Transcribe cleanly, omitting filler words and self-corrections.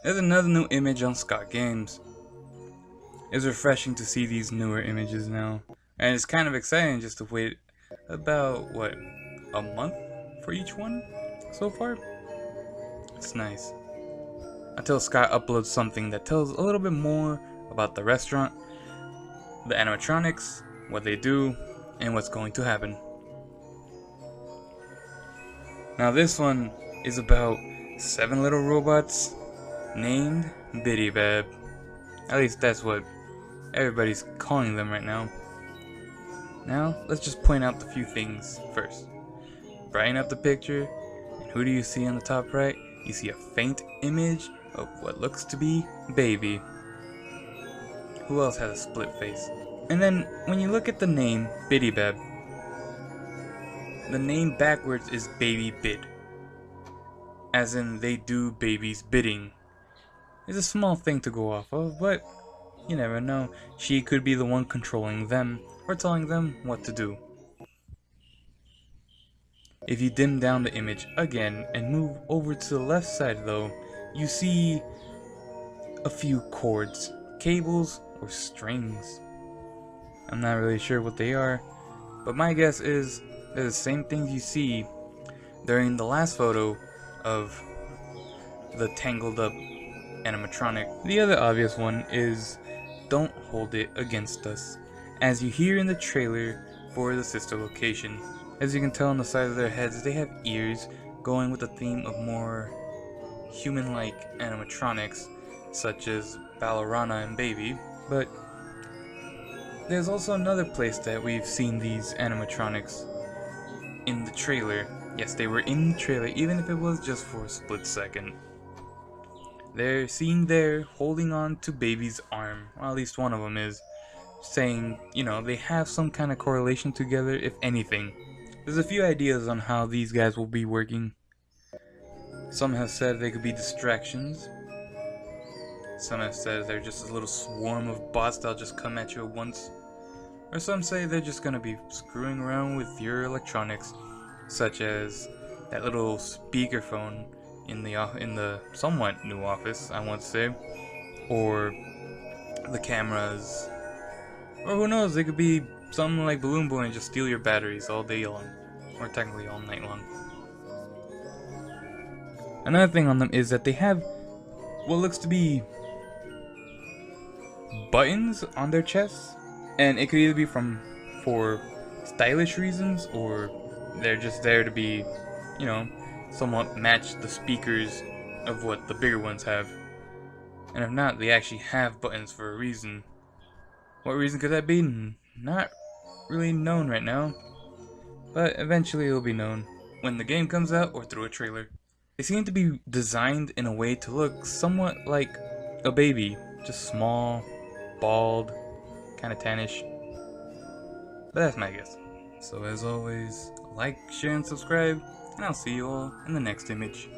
There's another new image on Scott Games. It's refreshing to see these newer images now, and it's kind of exciting just to wait about, what, a month for each one so far? It's nice. Until Scott uploads something that tells a little bit more about the restaurant, the animatronics, what they do, and what's going to happen. Now this one is about 7 little robots named Bidybab. At least that's what everybody's calling them right now. Now, let's just point out the few things first. Brighten up the picture, and who do you see on the top right? You see a faint image of what looks to be Baby. Who else has a split face? And then, when you look at the name, Bidybab, the name backwards is Baby Bid. As in, they do Baby's bidding. It's a small thing to go off of, but you never know. She could be the one controlling them, or telling them what to do. If you dim down the image again and move over to the left side though, you see a few cords, cables, or strings. I'm not really sure what they are, but my guess is they're the same things you see during the last photo of the tangled up animatronic. The other obvious one is don't hold it against us, as you hear in the trailer for the sister location. As you can tell on the side of their heads, they have ears, going with the theme of more human-like animatronics, such as Ballerina and Baby. But there's also another place that we've seen these animatronics in the trailer. Yes, they were in the trailer, even if it was just for a split second. They're seen there holding on to Baby's arm, or at least one of them is, saying, you know, they have some kind of correlation together, if anything. There's a few ideas on how these guys will be working. Some have said they could be distractions. Some have said they're just a little swarm of bots that'll just come at you at once. Or some say they're just gonna be screwing around with your electronics, such as that little speakerphone in the somewhat new office, I want to say, or the cameras, or who knows, they could be something like Balloon Boy and just steal your batteries all day long, or technically all night long. Another thing on them is that they have what looks to be buttons on their chests, and it could either be for stylish reasons, or they're just there to be, you know, somewhat match the speakers of what the bigger ones have. And if not, they actually have buttons for a reason. What reason could that be? Not really known right now, but eventually it'll be known when the game comes out or through a trailer. They seem to be designed in a way to look somewhat like a baby, just small, bald, kind of tannish. But that's my guess. So as always, like, share, and subscribe, and I'll see you all in the next image.